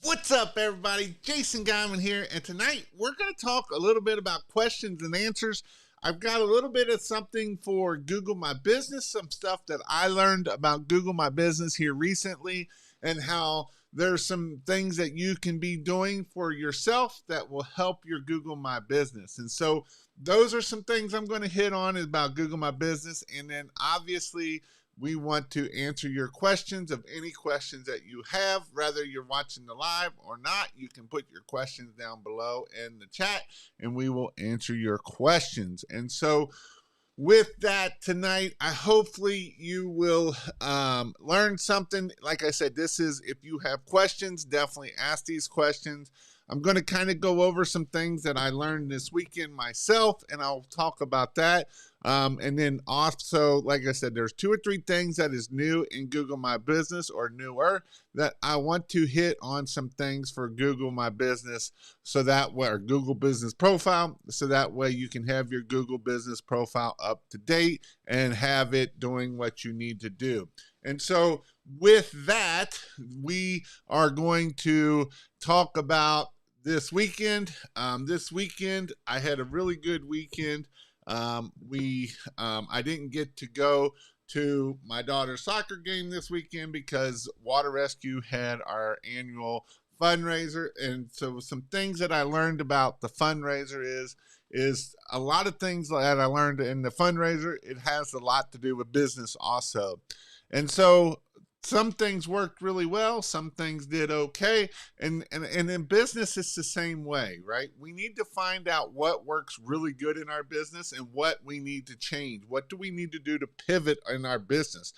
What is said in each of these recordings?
What's up, everybody? Jason Guyman here, and tonight we're going to talk a little bit about questions and answers. I've got a little bit of something for Google My Business, some stuff that I learned about Google My Business here recently, and how there's some things that you can be doing for yourself that will help your Google My Business. And so those are some things I'm going to hit on about Google My Business, and then obviously we want to answer your questions. Of any questions that you have, whether you're watching the live or not. You can put your questions down below in the chat and we will answer your questions. And so with that tonight, hopefully you will learn something. Like I said, this is, if you have questions, definitely ask these questions. I'm going to kind of go over some things that I learned this weekend myself, and I'll talk about that. And then also, like I said, there's 2 or 3 things that is new in Google My Business or newer that I want to hit on, some things for Google My Business, so that way, or Google Business Profile, so that way you can have your Google Business Profile up to date and have it doing what you need to do. And so with that, we are going to talk about this weekend. This weekend, I had a really good weekend. I didn't get to go to my daughter's soccer game this weekend because Water Rescue had our annual fundraiser. And so some things that I learned about the fundraiser is a lot of things that I learned in the fundraiser. It has a lot to do with business also. And so some things worked really well, some things did okay, and in business it's the same way, right? We need to find out what works really good in our business and what we need to change. What do we need to do to pivot in our business?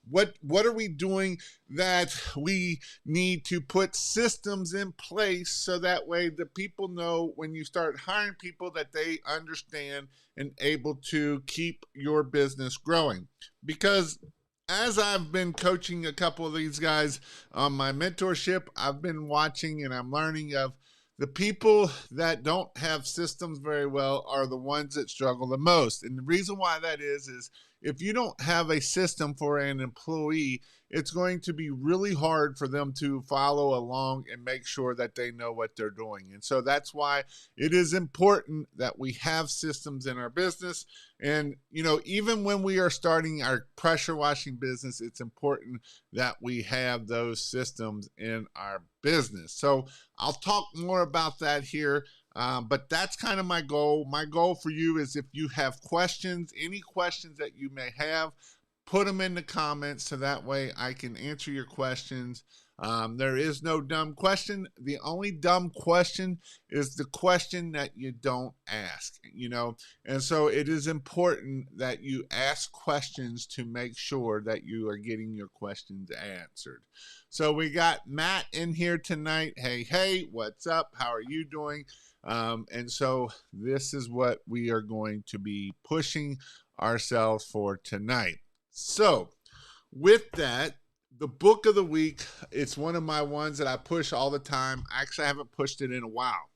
What are we doing that we need to put systems in place so that way the people know when you start hiring people that they understand and able to keep your business growing? Because as I've been coaching a couple of these guys on my mentorship, I've been watching and I'm learning of the people that don't have systems very well are the ones that struggle the most. And the reason why that is if you don't have a system for an employee, it's going to be really hard for them to follow along and make sure that they know what they're doing. And so that's why it is important that we have systems in our business. And, even when we are starting our pressure washing business, it's important that we have those systems in our business. So I'll talk more about that here. But that's kind of my goal. My goal for you is, if you have questions, any questions that you may have, put them in the comments so that way I can answer your questions. There is no dumb question. The only dumb question is the question that you don't ask, and so it is important that you ask questions to make sure that you are getting your questions answered. So we got Matt in here tonight. Hey, what's up? How are you doing? And so this is what we are going to be pushing ourselves for tonight. So with that, the book of the week, it's one of my ones that I push all the time. Actually, I haven't pushed it in a while.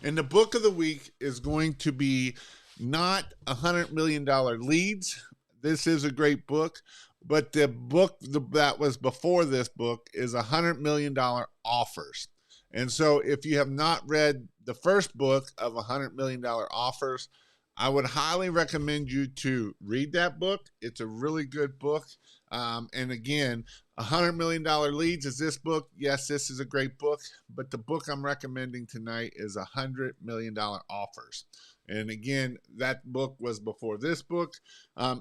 And the book of the week is going to be not $100 million leads. This is a great book, but the book that was before this book is $100 million offers. And so if you have not read the first book of $100 million offers, I would highly recommend you to read that book. It's a really good book. And again, $100 million leads is this book. Yes, this is a great book, but the book I'm recommending tonight is $100 million offers. And again, that book was before this book.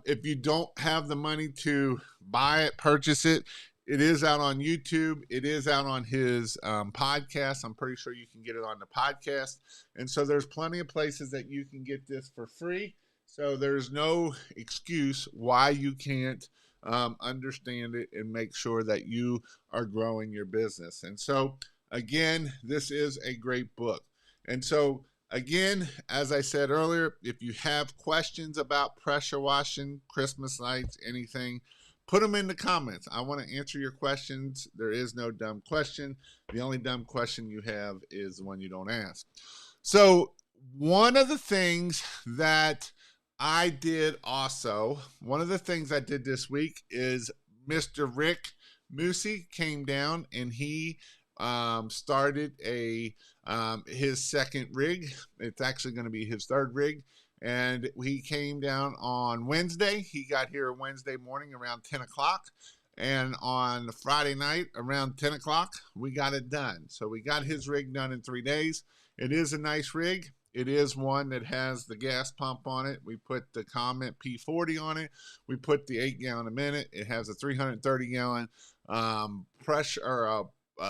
If you don't have the money to buy it, purchase it, it is out on YouTube. It is out on his podcast. I'm pretty sure you can get it on the podcast. And so there's plenty of places that you can get this for free. So there's no excuse why you can't understand it and make sure that you are growing your business. And so, again, this is a great book. And so, again, as I said earlier, if you have questions about pressure washing, Christmas lights, anything, put them in the comments. I want to answer your questions. There is no dumb question. The only dumb question you have is the one you don't ask. So one of the things that I did also, one of the things I did this week is Mr. Rick Moosey came down and he started his second rig. It's actually going to be his third rig. And he came down on Wednesday. He got here Wednesday morning around 10 o'clock. And on Friday night around 10 o'clock, we got it done. So we got his rig done in 3 days. It is a nice rig. It is one that has the gas pump on it. We put the Comment P40 on it. We put the 8 gallon a minute. It has a 330 gallon pressure or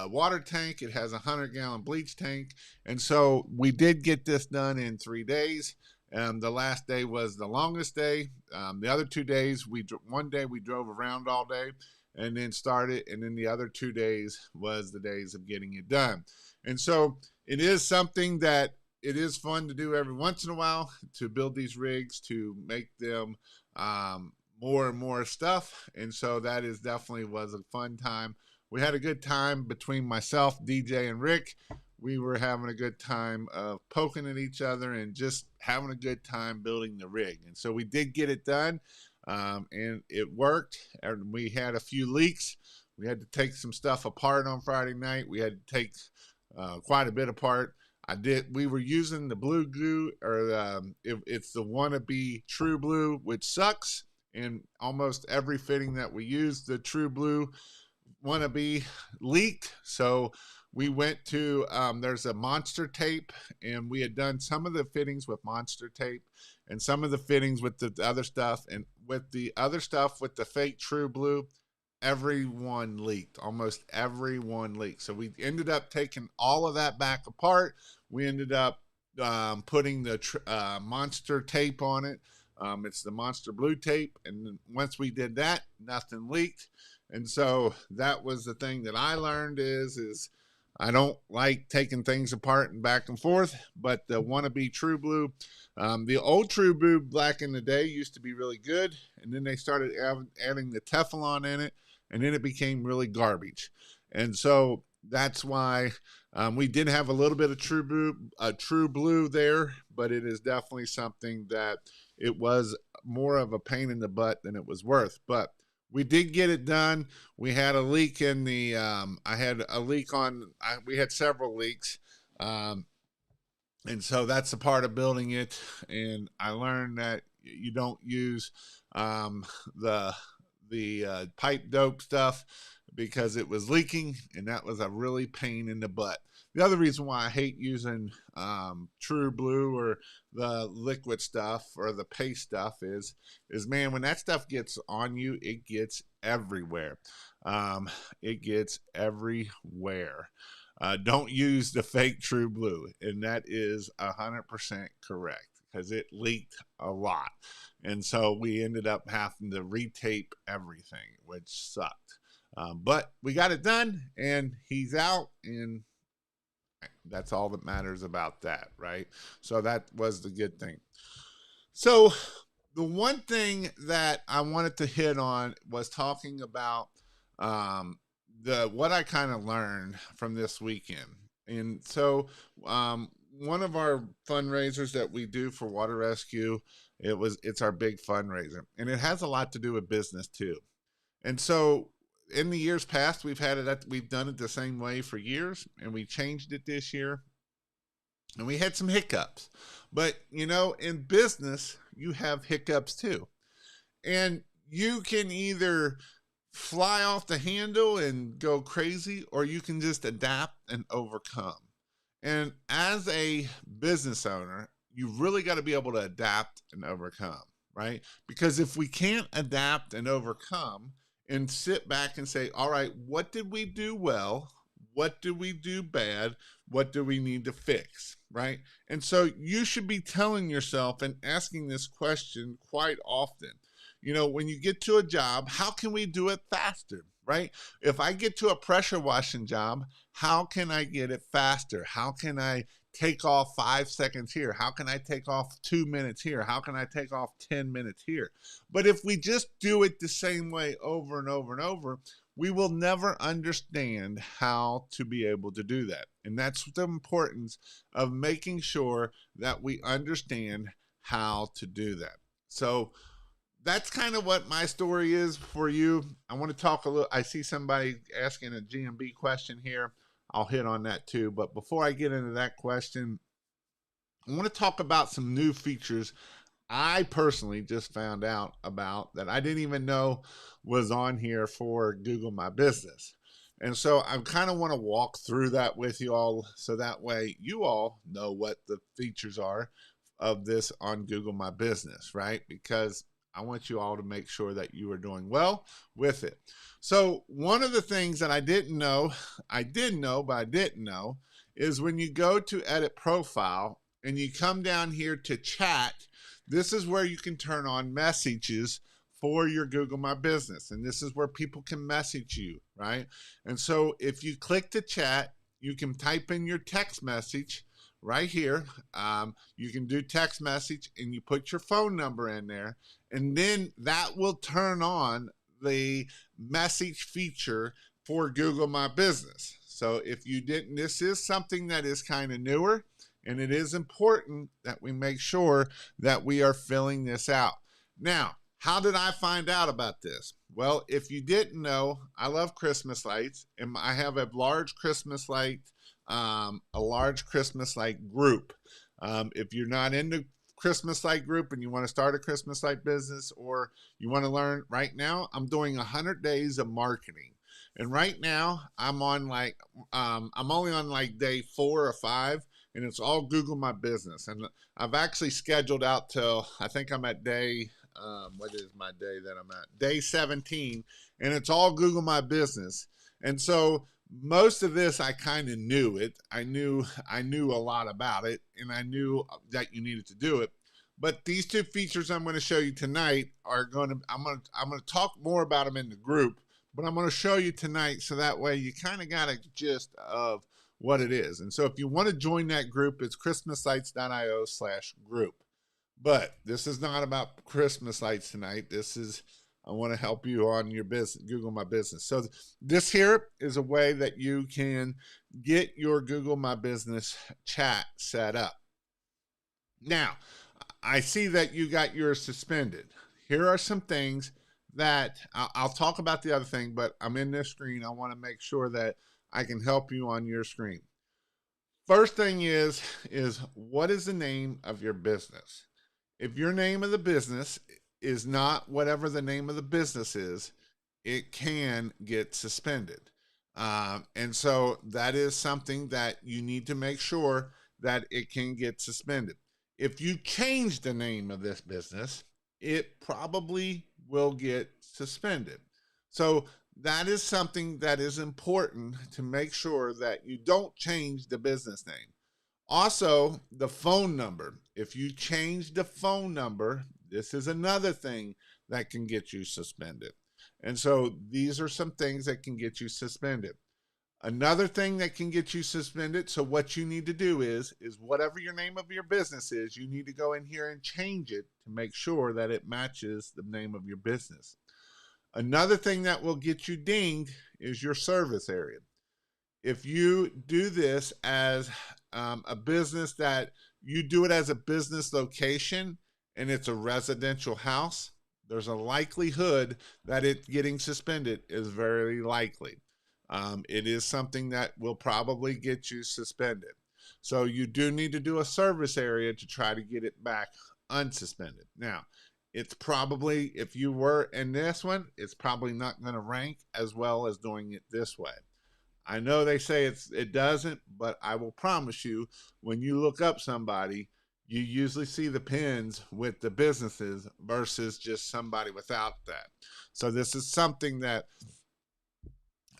water tank. It has a 100 gallon bleach tank. And so we did get this done in 3 days. The last day was the longest day. The other 2 days, one day we drove around all day and then started. And then the other 2 days was the days of getting it done. And so it is something that it is fun to do every once in a while, to build these rigs, to make them more and more stuff. And so that is definitely was a fun time. We had a good time between myself, DJ, and Rick. We were having a good time of poking at each other and just having a good time building the rig. And so we did get it done, and it worked. And we had a few leaks. We had to take some stuff apart on Friday night. We had to take quite a bit apart. We were using the blue glue, or it's the wannabe True Blue, which sucks. And almost every fitting that we used, the True Blue wannabe leaked. So we went to, there's a Monster tape, and we had done some of the fittings with Monster tape and some of the fittings with the other stuff. And with the other stuff, with the fake True Blue, everyone leaked. Almost everyone leaked. So we ended up taking all of that back apart. We ended up putting the Monster tape on it. It's the Monster Blue tape. And once we did that, nothing leaked. And so that was the thing that I learned is I don't like taking things apart and back and forth, but the wannabe True Blue, the old True Blue back in the day used to be really good. And then they started adding the Teflon in it, and then it became really garbage. And so that's why we did have a little bit of True Blue there, but it is definitely something that it was more of a pain in the butt than it was worth. But we did get it done. We had a leak in the, we had several leaks. And so that's a part of building it. And I learned that you don't use the pipe dope stuff because it was leaking, and that was a really pain in the butt. The other reason why I hate using True Blue or the liquid stuff or the paste stuff is man, when that stuff gets on you, it gets everywhere. It gets everywhere. Don't use the fake True Blue, and that is 100% correct because it leaked a lot. And so we ended up having to retape everything, which sucked. But we got it done, and he's out, and that's all that matters about that, right? So that was the good thing. So the one thing that I wanted to hit on was talking about what I kind of learned from this weekend. And so one of our fundraisers that we do for Water Rescue, it's our big fundraiser, and it has a lot to do with business too. And so in the years past, we've done it the same way for years, and we changed it this year, and we had some hiccups. But in business, you have hiccups too, and you can either fly off the handle and go crazy, or you can just adapt and overcome. And as a business owner, you really got to be able to adapt and overcome, right? Because if we can't adapt and overcome and sit back and say, all right, what did we do well? What did we do bad? What do we need to fix, right? And so you should be telling yourself and asking this question quite often. When you get to a job, how can we do it faster, right? If I get to a pressure washing job, how can I get it faster? How can I take off 5 seconds here? How can I take off 2 minutes here? How can I take off 10 minutes here? But if we just do it the same way over and over and over, we will never understand how to be able to do that. And that's the importance of making sure that we understand how to do that. So that's kind of what my story is for you. I want to talk a little. I see somebody asking a GMB question here. I'll hit on that too. But before I get into that question, I want to talk about some new features I personally just found out about that I didn't even know was on here for Google My Business. And so I kind of want to walk through that with you all so that way you all know what the features are of this on Google My Business, right? Because I want you all to make sure that you are doing well with it. So one of the things that I didn't know, I did know, but I didn't know, is when you go to edit profile and you come down here to chat, this is where you can turn on messages for your Google My Business. And this is where people can message you, right? And so if you click the chat, you can type in your text message right here. You can do text message and you put your phone number in there, and then that will turn on the message feature for Google My Business. So if you didn't, this is something that is kind of newer, and it is important that we make sure that we are filling this out. Now, how did I find out about this? Well, if you didn't know, I love Christmas lights, and I have a large Christmas light group. If you're not in the Christmas light group and you want to start a Christmas light business, or you want to learn, right now I'm doing 100 days of marketing, and right now I'm on I'm only on like day 4 or 5, and it's all Google My Business. And I've actually scheduled out till, I think I'm at day, what is my day that I'm at? Day 17, and it's all Google My Business. And so most of this, I kind of knew it. I knew a lot about it, and I knew that you needed to do it. But these two features I'm going to show you tonight are going to, I'm going to talk more about them in the group, but I'm going to show you tonight so that way you kind of got a gist of what it is. And so if you want to join that group, it's christmaslights.io/group. But this is not about Christmas lights tonight. This is, I want to help you on your business, Google My Business. So this here is a way that you can get your Google My Business chat set up. Now, I see that you got yours suspended. Here are some things that I'll talk about the other thing, but I'm in this screen. I want to make sure that I can help you on your screen. First thing is what is the name of your business? If your name of the business is not whatever the name of the business is, it can get suspended. And so that is something that you need to make sure that it can get suspended. If you change the name of this business, it probably will get suspended. So that is something that is important to make sure that you don't change the business name. Also, the phone number. If you change the phone number, this is another thing that can get you suspended. And so these are some things that can get you suspended. Another thing that can get you suspended, so what you need to do is whatever your name of your business is, you need to go in here and change it to make sure that it matches the name of your business. Another thing that will get you dinged is your service area. If you do this as a business, that you do it as a business location and it's a residential house, there's a likelihood that it getting suspended is very likely. It is something that will probably get you suspended. So you do need to do a service area to try to get it back unsuspended. Now, it's probably, if you were in this one, it's probably not going to rank as well as doing it this way. I know they say it doesn't, but I will promise you, when you look up somebody, you usually see the pins with the businesses versus just somebody without that. So this is something that,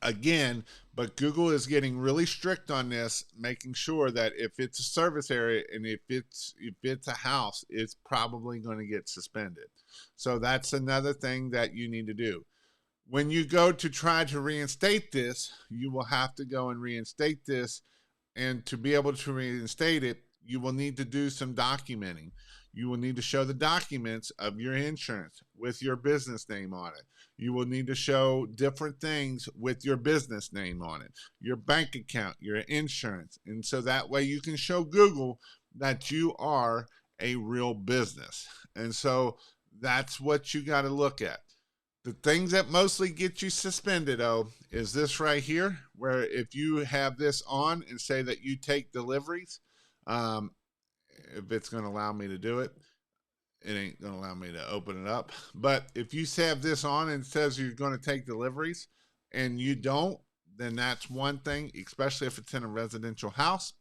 again, but Google is getting really strict on this, making sure that if it's a service area and if it's a house, it's probably going to get suspended. So that's another thing that you need to do. When you go to try to reinstate this, you will have to go and reinstate this. And to be able to reinstate it, you will need to do some documenting. You will need to show the documents of your insurance with your business name on it. You will need to show different things with your business name on it, your bank account, your insurance. And so that way you can show Google that you are a real business. And so that's what you got to look at. The things that mostly get you suspended, though, is this right here, where if you have this on and say that you take deliveries, um, if it's going to allow me to do it, it ain't going to allow me to open it up. But if you have this on and it says you're going to take deliveries and you don't, then that's one thing, especially if it's in a residential house.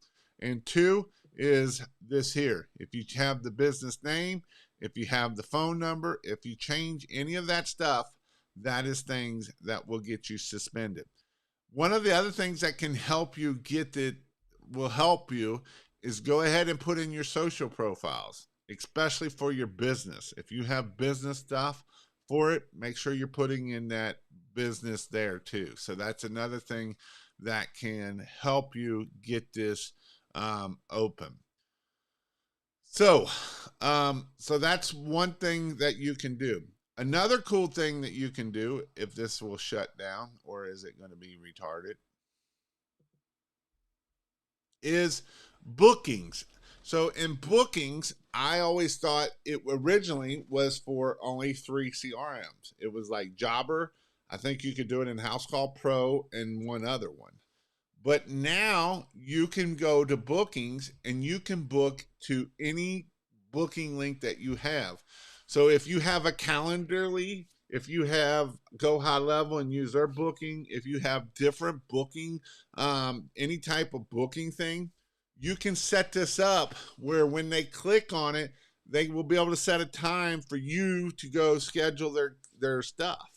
And two is this here. If you have the business name, if you have the phone number, if you change any of that stuff, that is things that will get you suspended. One of the other things that can help you get it, will help you, is go ahead and put in your social profiles, especially for your business. If you have business stuff for it, make sure you're putting in that business there too. So that's another thing that can help you get this open. So that's one thing that you can do. Another cool thing that you can do, if this will shut down, or is it going to be retarded, is bookings. So in bookings, I always thought it originally was for only 3 CRMs. It was like Jobber. I think you could do it in House Call Pro and one other one. But now you can go to bookings and you can book to any booking link that you have. So if you have a Calendarly, if you have Go High Level and use their booking, if you have different booking, any type of booking thing, you can set this up where when they click on it, they will be able to set a time for you to go schedule their stuff.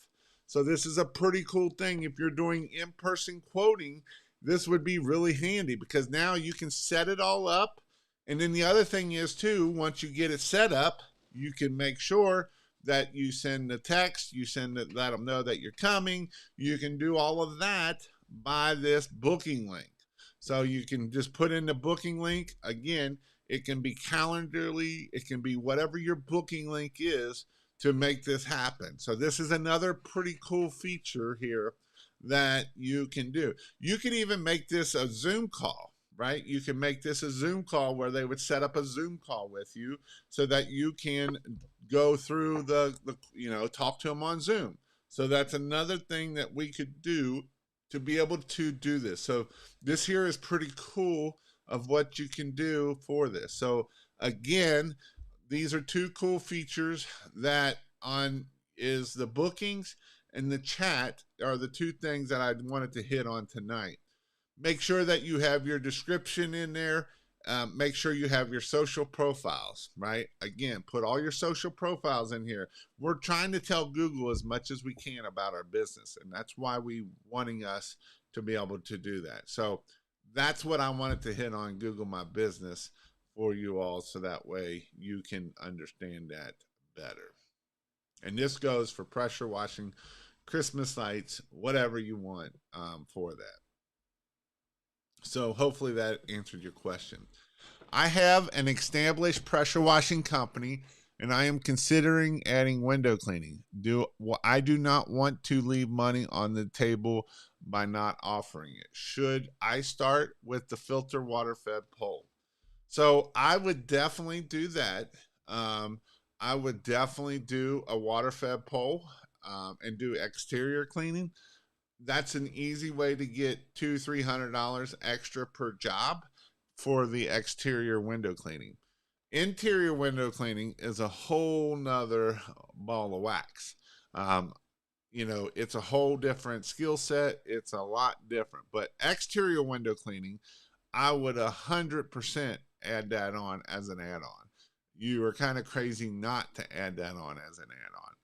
So this is a pretty cool thing. If you're doing in-person quoting, this would be really handy because now you can set it all up. And then the other thing is too, once you get it set up, you can make sure that you send the text, you send it, let them know that you're coming. You can do all of that by this booking link. So you can just put in the booking link. Again, it can be Calendarly, it can be whatever your booking link is to make this happen. So this is another pretty cool feature here that you can do. You can even make this a Zoom call, right? You can make this a Zoom call where they would set up a Zoom call with you so that you can go through the talk to them on Zoom. So that's another thing that we could do to be able to do this. So this here is pretty cool of what you can do for this. So again, these are two cool features that on is the bookings and the chat are the two things that I wanted to hit on tonight. Make sure that you have your description in there. Make sure you have your social profiles, right? Again, put all your social profiles in here. We're trying to tell Google as much as we can about our business, and that's why we wanting us to be able to do that. So that's what I wanted to hit on Google My Business for you all, so that way you can understand that better. And this goes for pressure washing, Christmas lights, whatever you want for that. So hopefully that answered your question. I have an established pressure washing company and I am considering adding window cleaning. I do not want to leave money on the table by not offering it. Should I start with the filter water fed pole? So I would definitely do that. I would definitely do a water fed pole and do exterior cleaning. That's an easy way to get $200-300 extra per job for the exterior window cleaning. Interior window cleaning is a whole nother ball of wax. It's a whole different skill set. It's a lot different. But exterior window cleaning, I would 100% add that on as an add-on. You are kind of crazy not to add that on as an add-on.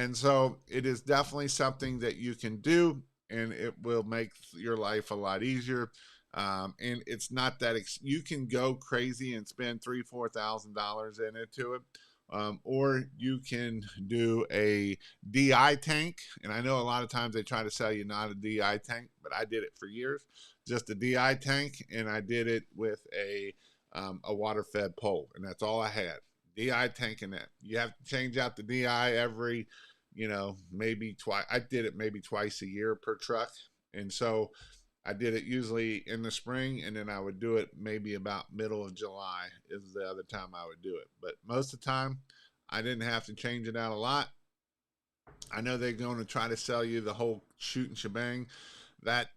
And so it is definitely something that you can do, and it will make your life a lot easier. And it's not that you can go crazy and spend $3,000-4,000 into it. Or you can do a DI tank. And I know a lot of times they try to sell you not a DI tank, but I did it for years. Just a DI tank, and I did it with a water-fed pole, and that's all I had. DI tank and that. You have to change out the DI every, maybe twice. I did it maybe twice a year per truck, and so I did it usually in the spring, and then I would do it maybe about middle of July is the other time I would do it. But most of the time, I didn't have to change it out a lot. I know they're going to try to sell you the whole shoot and shebang. That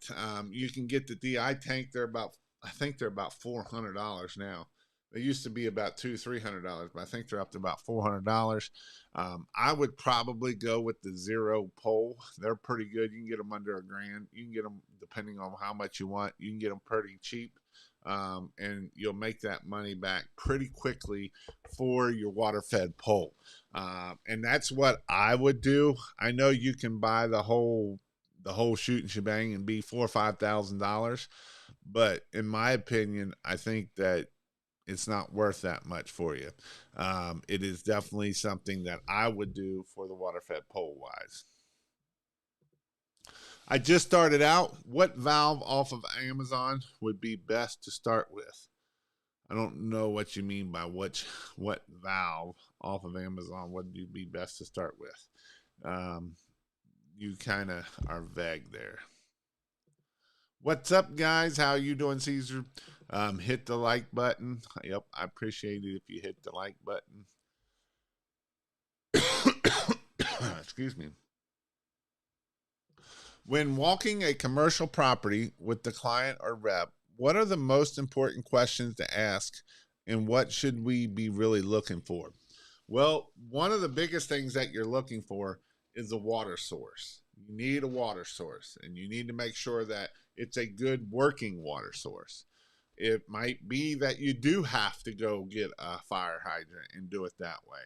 you can get the DI tank. I think they're about $400 now. They used to be about $300, but I think they're up to about $400. I would probably go with the zero pole. They're pretty good. You can get them under a grand. You can get them depending on how much you want. You can get them pretty cheap, and you'll make that money back pretty quickly for your water fed pole. And that's what I would do. I know you can buy the whole shoot and shebang and be $4,000 or $5,000, but in my opinion, I think that it's not worth that much for you. It is definitely something that I would do for the water fed pole wise. I just started out. What valve off of Amazon would be best to start with? I don't know what you mean by what valve off of Amazon would you be best to start with. Um, you kind of are vague there. What's up, guys? How you doing, Caesar? Hit the like button. Yep, I appreciate it if you hit the like button. Excuse me. When walking a commercial property with the client or rep, what are the most important questions to ask, and what should we be really looking for? Well, one of the biggest things that you're looking for is a water source. You need a water source, and you need to make sure that it's a good working water source. It might be that you do have to go get a fire hydrant and do it that way.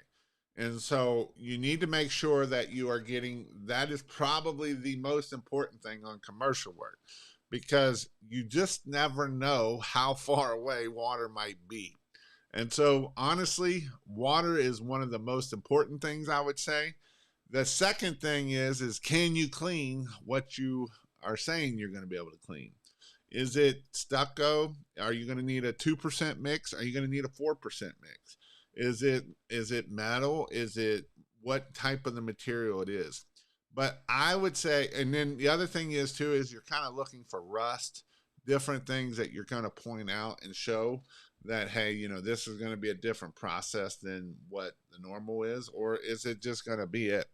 And so you need to make sure that you are getting that is probably the most important thing on commercial work, because you just never know how far away water might be. And so honestly, water is one of the most important things, I would say. The second thing is can you clean what you are saying you're going to be able to clean? Is it stucco? Are you going to need a 2% mix? Are you going to need a 4% mix? Is it metal? Is it what type of the material it is? But I would say, and then the other thing is too, is you're kind of looking for rust, different things that you're going to point out and show that, hey, this is going to be a different process than what the normal is, or is it just going to be it?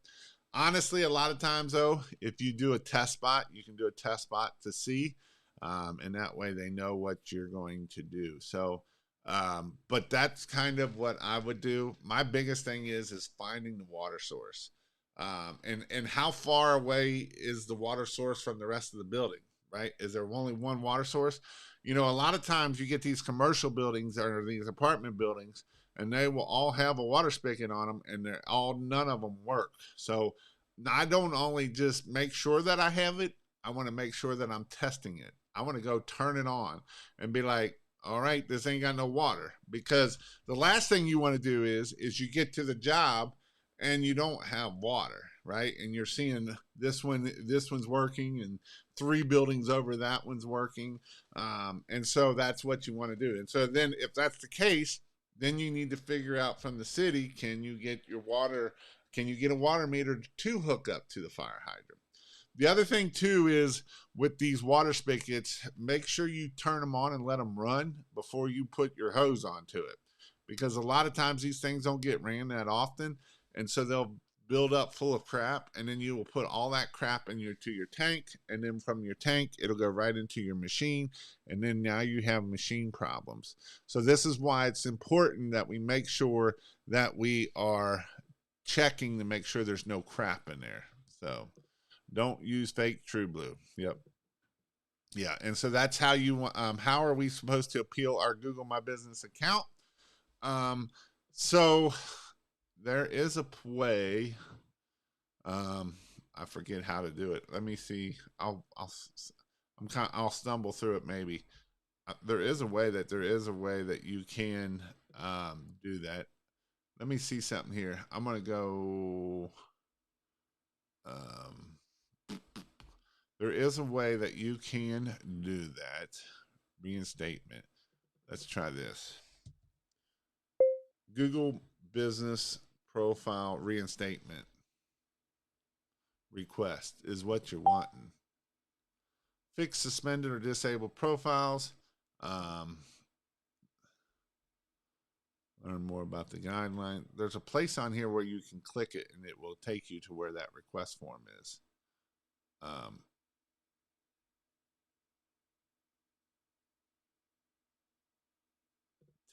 Honestly, a lot of times though, if you do a test spot, you can do a test spot to see, and that way they know what you're going to do. So, but that's kind of what I would do. My biggest thing is finding the water source, and how far away is the water source from the rest of the building, right? Is there only one water source? A lot of times you get these commercial buildings or these apartment buildings, and they will all have a water spigot on them, and none of them work. So I don't only just make sure that I have it, I want to make sure that I'm testing it. I want to go turn it on and be like, all right, this ain't got no water. Because the last thing you want to do is you get to the job and you don't have water, right? And you're seeing this one's working, and 3 buildings over that one's working. And so that's what you want to do. And so then if that's the case, then you need to figure out from the city, can you get a water meter to hook up to the fire hydrant? The other thing too is with these water spigots, make sure you turn them on and let them run before you put your hose onto it, because a lot of times these things don't get ran that often, and so they'll build up full of crap, and then you will put all that crap to your tank, and then from your tank it'll go right into your machine, and then now you have machine problems. So this is why it's important that we make sure that we are checking to make sure there's no crap in there. So don't use fake True Blue. Yep. Yeah, and so that's how how are we supposed to appeal our Google My Business account? So there is a way. I forget how to do it. Let me see. I'll stumble through it maybe. There is a way that you can do that. Let me see something here. I'm gonna go. There is a way that you can do that. Reinstatement. Let's try this. Google Business Profile Reinstatement request is what you're wanting. Fix suspended or disabled profiles. learn more about the guideline. There's a place on here where you can click it and it will take you to where that request form is.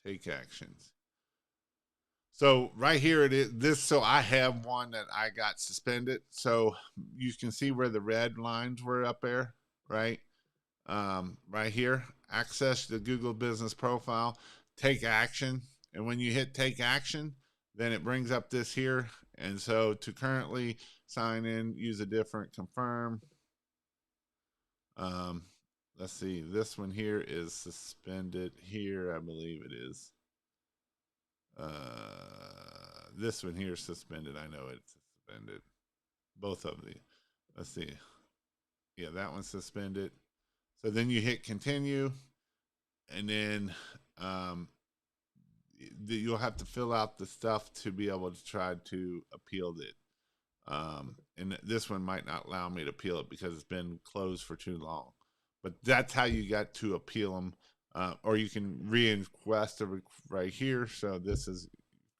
Take actions. So right here it is this. So I have one that I got suspended. So you can see where the red lines were up there, right? Right here, access the Google Business Profile, take action. And when you hit take action, then it brings up this here. And so to currently sign in, use a different confirm. Let's see, this one here is suspended here, I believe it is. This one here is suspended. I know it's suspended. Both of the. Let's see. Yeah, that one's suspended. So then you hit continue, and then you'll have to fill out the stuff to be able to try to appeal it. And this one might not allow me to appeal it because it's been closed for too long. But that's how you got to appeal them. Or you can request right here. So this is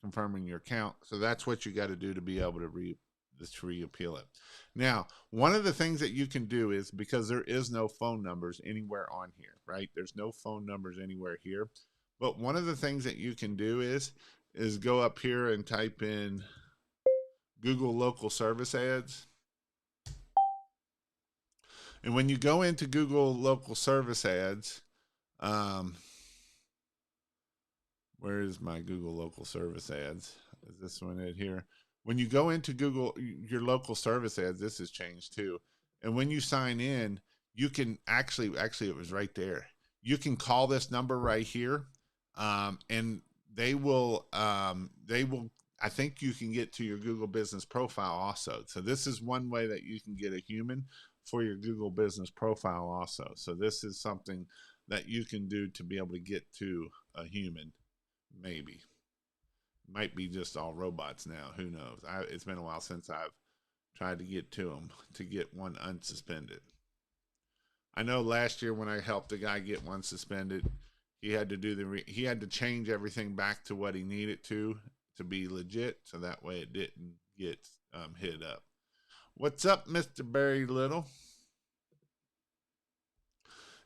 confirming your account. So that's what you got to do to be able to reappeal it. Now, one of the things that you can do is, because there is no phone numbers anywhere on here, right? There's no phone numbers anywhere here. But one of the things that you can do is go up here and type in Google local service ads. And when you go into Google local service ads, where is my Google local service ads? Is this one right here? When you go into Google, your local service ads, this has changed too. And when you sign in, you can actually it was right there. You can call this number right here, and they will, I think you can get to your Google Business Profile also. So this is one way that you can get a human for your Google Business Profile also. So this is something that you can do to be able to get to a human, maybe. Might be just all robots now. Who knows? It's been a while since I've tried to get to them to get one unsuspended. I know last year when I helped a guy get one suspended, he had to he had to change everything back to what he needed to be legit, so that way it didn't get hit up. What's up, Mr. Barry Little?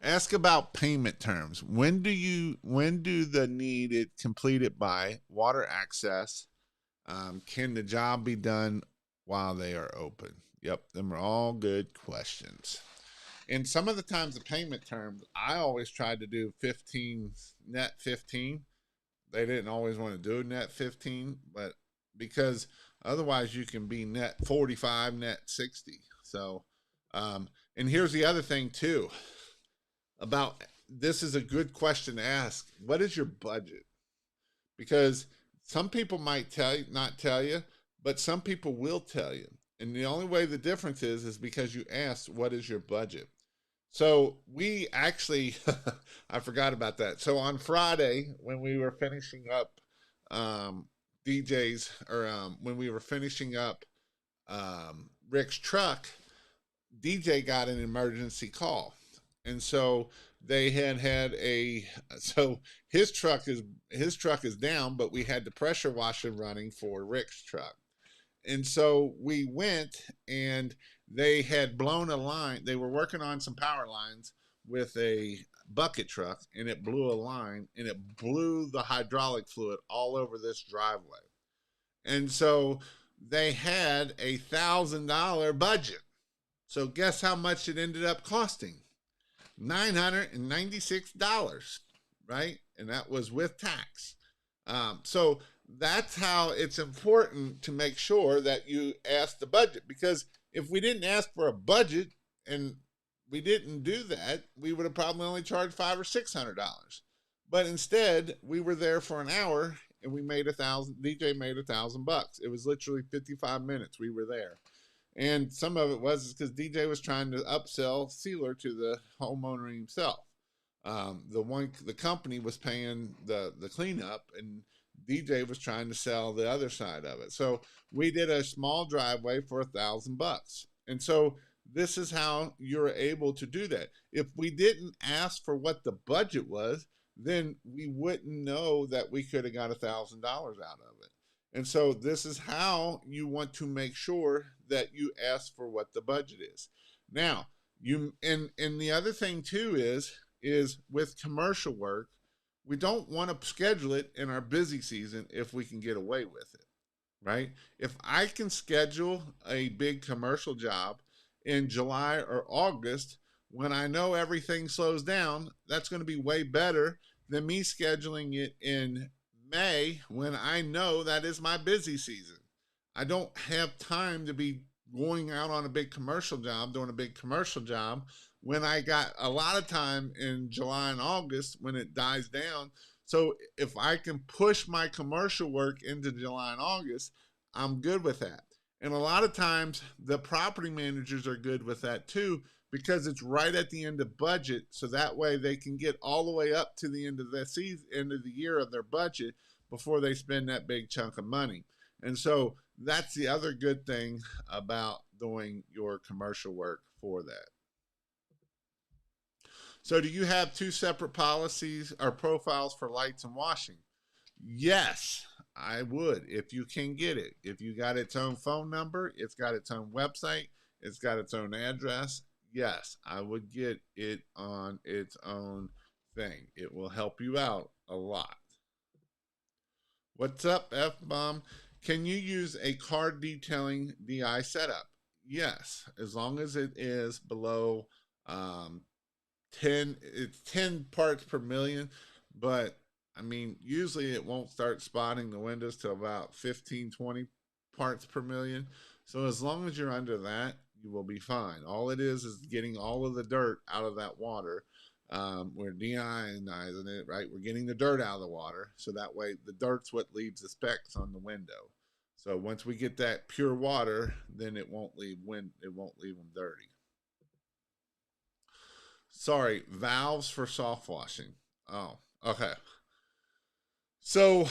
Ask about payment terms. When do the needed completed by water access? Can the job be done while they are open? Yep, them are all good questions. And some of the times the payment terms, I always tried to do 15 net 15. They didn't always want to do net 15, but because otherwise you can be net 45, net 60. So, and here's the other thing too. About this is a good question to ask. What is your budget? Because some people might not tell you, but some people will tell you. And the only way the difference is because you asked, what is your budget? So we actually, I forgot about that. So on Friday, when we were finishing up DJ's, or when we were finishing up Rick's truck, DJ got an emergency call. And so they had so his truck is down, but we had the pressure washer running for Rick's truck. And so we went, and they had blown a line. They were working on some power lines with a bucket truck, and it blew a line, and it blew the hydraulic fluid all over this driveway. And so they had $1,000 budget. So guess how much it ended up costing? $996, right? And that was with tax. So that's how it's important to make sure that you ask the budget, because if we didn't ask for a budget and we didn't do that, we would have probably only charged $500 or $600. But instead, we were there for an hour and we made DJ made $1,000. It was literally 55 minutes we were there. And some of it was because DJ was trying to upsell sealer to the homeowner himself. The company was paying the cleanup, and DJ was trying to sell the other side of it. So we did a small driveway for $1,000. And so this is how you're able to do that. If we didn't ask for what the budget was, then we wouldn't know that we could have got $1,000 out of it. And so this is how you want to make sure that you ask for what the budget is. Now, and the other thing too is with commercial work, we don't want to schedule it in our busy season if we can get away with it, right? If I can schedule a big commercial job in July or August when I know everything slows down, that's going to be way better than me scheduling it in May when I know that is my busy season. I don't have time to be going out on a big commercial job, doing a big commercial job when I got a lot of time in July and August when it dies down. So if I can push my commercial work into July and August, I'm good with that. And a lot of times the property managers are good with that too, because it's right at the end of budget. So that way they can get all the way up to the end of the season, end of the year of their budget before they spend that big chunk of money. And so that's the other good thing about doing your commercial work for that. So do you have two separate policies or profiles for lights and washing? Yes, I would if you can get it. If you got its own phone number, it's got its own website, it's got its own address. Yes, I would get it on its own thing. It will help you out a lot. What's up, F Bomb? Can you use a car detailing DI setup? Yes, as long as it is below 10, it's 10 parts per million, but I mean, usually it won't start spotting the windows till about 15, 20 parts per million. So as long as you're under that, you will be fine. All it is getting all of the dirt out of that water. We're deionizing it, right? We're getting the dirt out of the water. So that way the dirt's what leaves the specks on the window. So once we get that pure water, then it won't leave them dirty. Sorry, valves for soft washing. Oh, okay. So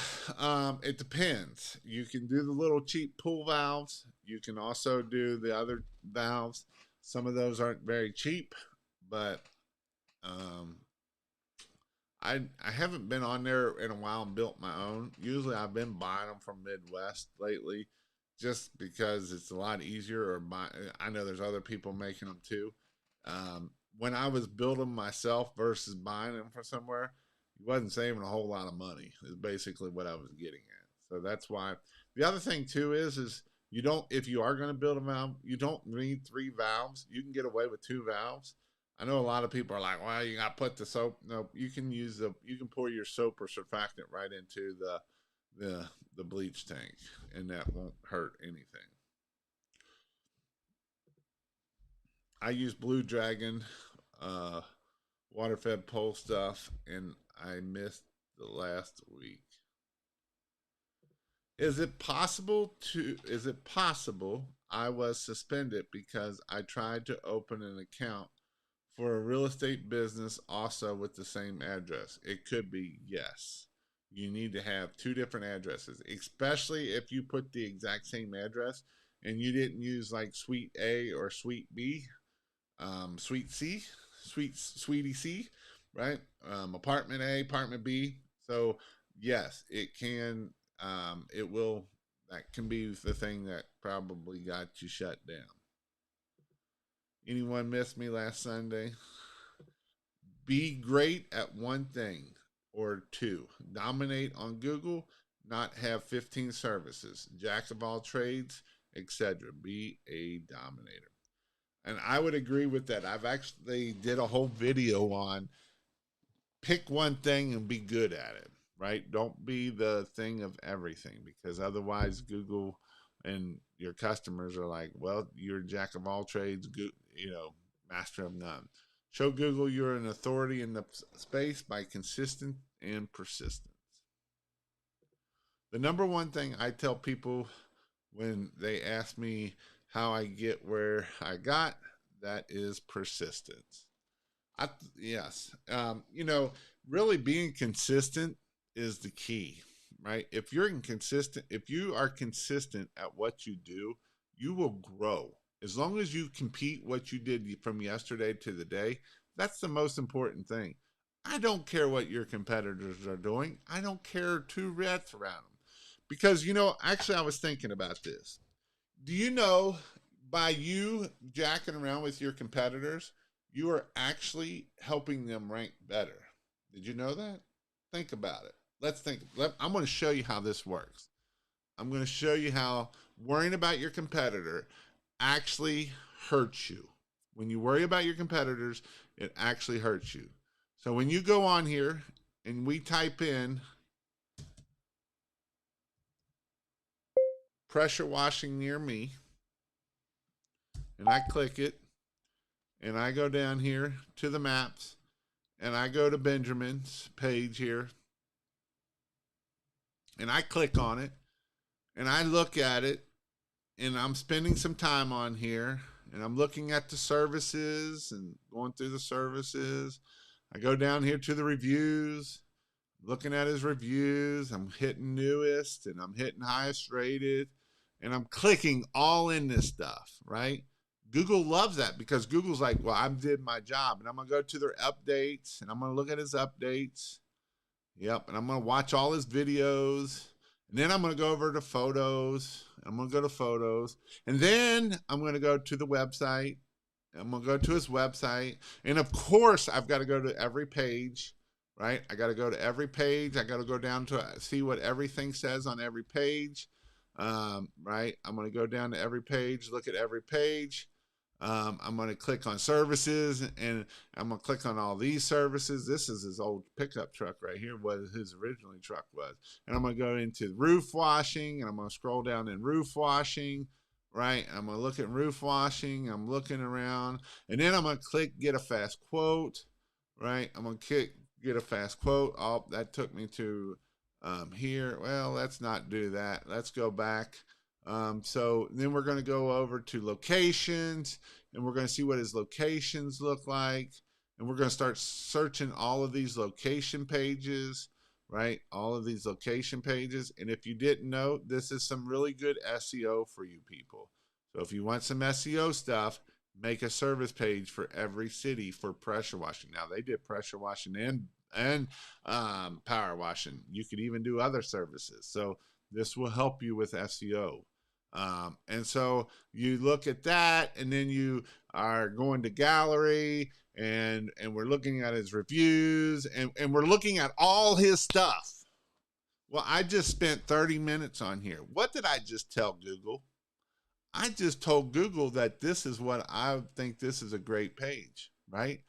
it depends. You can do the little cheap pool valves. You can also do the other valves. Some of those aren't very cheap, but um, I haven't been on there in a while and built my own. Usually I've been buying them from Midwest lately, just because it's a lot easier. I know there's other people making them too. When I was building myself versus buying them from somewhere, you wasn't saving a whole lot of money. Is basically what I was getting at. So that's why. The other thing too is you don't, if you are going to build a valve, you don't need 3 valves. You can get away with 2 valves. I know a lot of people are like, well, you got to put the soap. No, you can you can pour your soap or surfactant right into the bleach tank, and that won't hurt anything. I use Blue Dragon water fed pole stuff, and I missed the last week. Is it possible I was suspended because I tried to open an account for a real estate business also with the same address? It could be, yes. You need to have 2 different addresses, especially if you put the exact same address and you didn't use like Suite A or Suite B, Suite C, Sweetie C, right? Apartment A, Apartment B. So yes, it can. It will. That can be the thing that probably got you shut down. Anyone missed me last Sunday? Be great at one thing or 2. Dominate on Google. Not have 15 services. Jack of all trades, etc. Be a dominator. And I would agree with that. I've actually did a whole video on pick one thing and be good at it, right? Don't be the thing of everything, because otherwise Google and your customers are like, well, you're a jack of all trades, master of none. Show Google you're an authority in the space by consistent and persistence. The number one thing I tell people when they ask me how I get where I got, that is persistence. Yes. Really being consistent is the key, right? If you are consistent at what you do, you will grow. As long as you compete what you did from yesterday to the day, that's the most important thing. I don't care what your competitors are doing. I don't care two rats around them. Because, actually, I was thinking about this. Do you know by you jacking around with your competitors, you are actually helping them rank better? Did you know that? Think about it. Let's think. I'm going to show you how this works. I'm going to show you how worrying about your competitor actually hurts you. When you worry about your competitors, it actually hurts you. So when you go on here and we type in pressure washing near me, and I click it, and I go down here to the maps, and I go to Benjamin's page here, and I click on it, and I look at it, and I'm spending some time on here, and I'm looking at the services and going through the services. I go down here to the reviews, looking at his reviews. I'm hitting newest and I'm hitting highest rated, and I'm clicking all in this stuff, right? Google loves that because Google's like, well, I did my job, and I'm going to go to their updates, and I'm going to look at his updates. Yep, and I'm going to watch all his videos. And then I'm going to go over to photos. I'm going to go to photos. And then I'm going to go to the website. I'm going to go to his website. And of course, I've got to go to every page, right? I got to go to every page. I got to go down to see what everything says on every page, right? I'm going to go down to every page, look at every page. I'm going to click on services, and I'm going to click on all these services. This is his old pickup truck right here, what his original truck was. And I'm going to go into roof washing, and I'm going to scroll down in roof washing, right? I'm going to look at roof washing. I'm looking around, and then I'm going to click get a fast quote, right? I'm going to click get a fast quote. Oh, that took me to here. Well, let's not do that. Let's go back. So then we're going to go over to locations, and we're going to see what his locations look like. And we're going to start searching all of these location pages, right? All of these location pages. And if you didn't know, this is some really good SEO for you people. So if you want some SEO stuff, make a service page for every city for pressure washing. Now they did pressure washing and power washing. You could even do other services. So this will help you with SEO. And so you look at that, and then you are going to gallery, and we're looking at his reviews, and we're looking at all his stuff. Well, I just spent 30 minutes on here. What did I just tell Google? I just told Google that this is what I think this is a great page, right?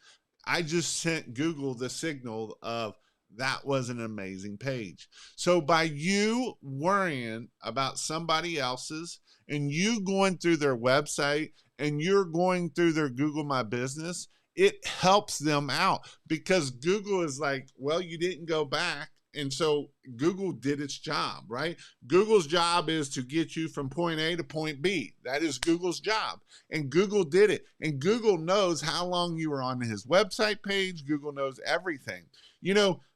I just sent Google the signal of that was an amazing page. So by you worrying about somebody else's, and you going through their website, and you're going through their Google My Business, it helps them out, because Google is like, well, you didn't go back. And so Google did its job, right? Google's job is to get you from point A to point B. That is Google's job. And Google did it. And Google knows how long you were on his website page. Google knows everything.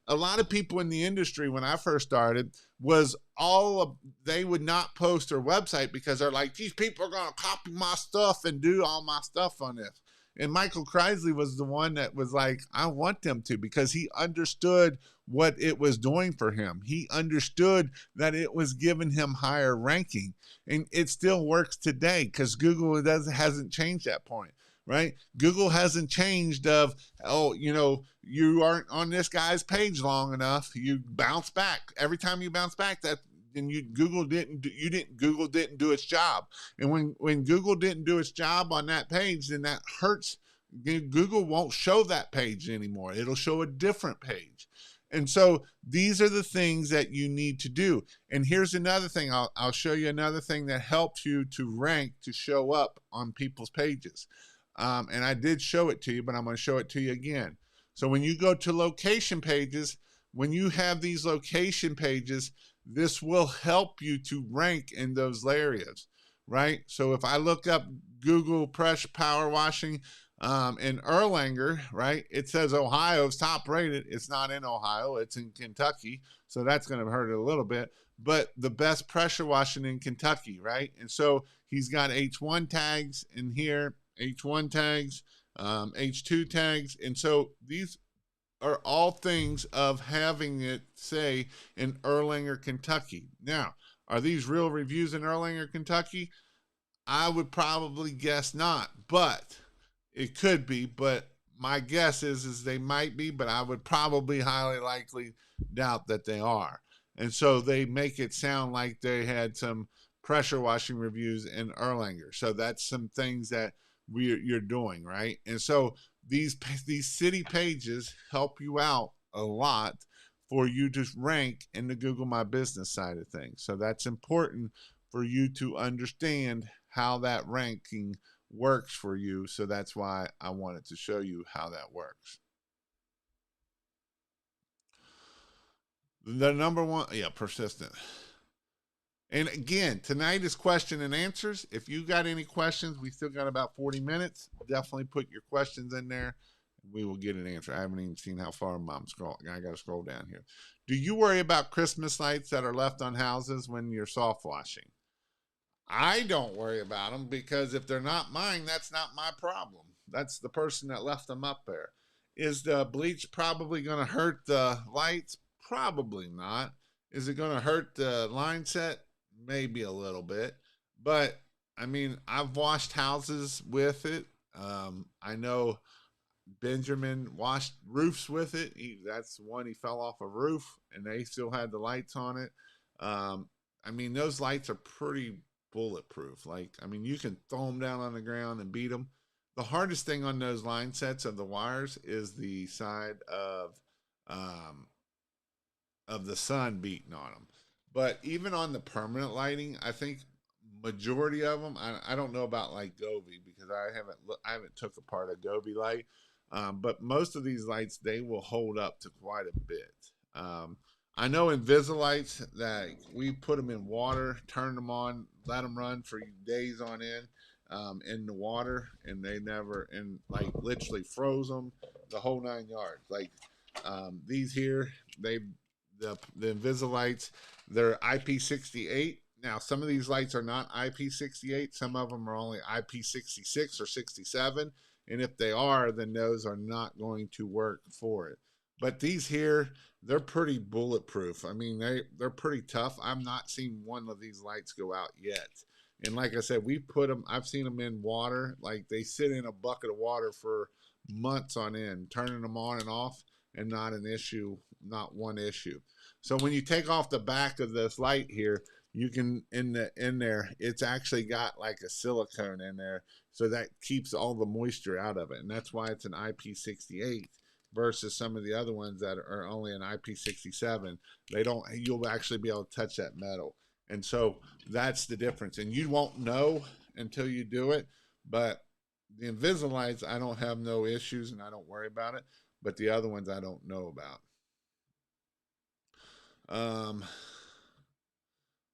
A lot of people in the industry, when I first started, they would not post their website because they're like, these people are going to copy my stuff and do all my stuff on this. And Michael Kreisley was the one that was like, I want them to, because he understood what it was doing for him. He understood that it was giving him higher ranking. And it still works today because Google hasn't changed that point, right? Google hasn't changed of, you aren't on this guy's page long enough. You bounce back. Every time you bounce back, Google didn't do its job. And when Google didn't do its job on that page, then that hurts. Google won't show that page anymore. It'll show a different page. And so these are the things that you need to do. And here's another thing. I'll show you another thing that helps you to rank, to show up on people's pages. And I did show it to you, but I'm going to show it to you again. So when you go to location pages, when you have these location pages, this will help you to rank in those areas, right? So if I look up Google pressure power washing in Erlanger, right, it says Ohio's top rated. It's not in Ohio, it's in Kentucky. So that's going to hurt it a little bit. But the best pressure washing in Kentucky, right? And so he's got H1 tags in here, H1 tags, H2 tags. And so these are all things of having it say in Erlanger, Kentucky. Now, are these real reviews in Erlanger, Kentucky? I would probably guess not, but it could be. But my guess is they might be, but I would probably highly likely doubt that they are. And so they make it sound like they had some pressure washing reviews in Erlanger. So that's some things that you're doing, right? And so these city pages help you out a lot for you to rank in the Google My Business side of things. So that's important for you to understand how that ranking works for you. So that's why I wanted to show you how that works. The number one, yeah, persistent. And again, tonight is question and answers. If you got any questions, we still got about 40 minutes. Definitely put your questions in there. We will get an answer. I haven't even seen how far I'm scrolling. I got to scroll down here. Do you worry about Christmas lights that are left on houses when you're soft washing? I don't worry about them because if they're not mine, that's not my problem. That's the person that left them up there. Is the bleach probably going to hurt the lights? Probably not. Is it going to hurt the line set? Maybe a little bit. But I mean, I've washed houses with it. I know Benjamin washed roofs with it. That's one he fell off a roof and they still had the lights on it. I mean, those lights are pretty bulletproof. Like, I mean, you can throw them down on the ground and beat them. The hardest thing on those line sets of the wires is the side um, of the sun beating on them. But even on the permanent lighting, I think majority of them. I don't know about like Govee because I haven't took apart a Govee light, but most of these lights they will hold up to quite a bit. I know Invisalights that we put them in water, turn them on, let them run for days on end in the water, and they never and like literally froze them the whole 9 yards. Like these here, the Invisalights, they're IP68. Now, some of these lights are not IP68. Some of them are only IP66 or 67. And if they are, then those are not going to work for it. But these here, they're pretty bulletproof. I mean, they're pretty tough. I've not seen one of these lights go out yet. And like I said, we put them, I've seen them in water. Like they sit in a bucket of water for months on end, turning them on and off, and not an issue, not one issue. So when you take off the back of this light here, you can in there it's actually got like a silicone in there so that keeps all the moisture out of it, and that's why it's an IP68 versus some of the other ones that are only an IP67. They don't, you'll actually be able to touch that metal, and so that's the difference, and you won't know until you do it. But the Invisalights, I don't have no issues and I don't worry about it, but the other ones I don't know about.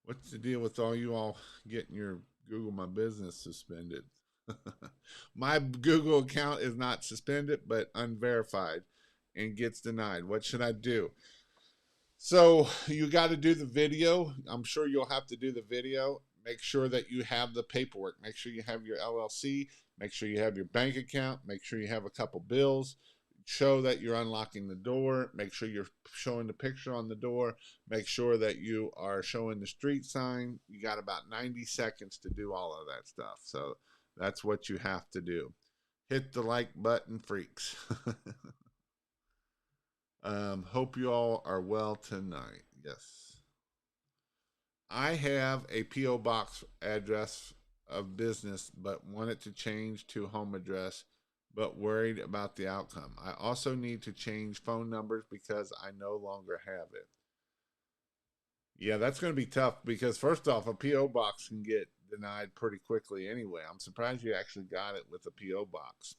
What's the deal with all you all getting your Google My Business suspended? My Google account is not suspended, but unverified and gets denied. What should I do? So you got to do the video. I'm sure you'll have to do the video. Make sure that you have the paperwork. Make sure you have your LLC. Make sure you have your bank account. Make sure you have a couple bills. Show that you're unlocking the door. Make sure you're showing the picture on the door. Make sure that you are showing the street sign. You got about 90 seconds to do all of that stuff. So that's what you have to do. Hit the like button, freaks. Hope you all are well tonight. Yes. I have a P.O. box address of business, but want it to change to home address, but worried about the outcome. I also need to change phone numbers because I no longer have it. Yeah, that's going to be tough because, first off, a P.O. box can get denied pretty quickly anyway. I'm surprised you actually got it with a P.O. box.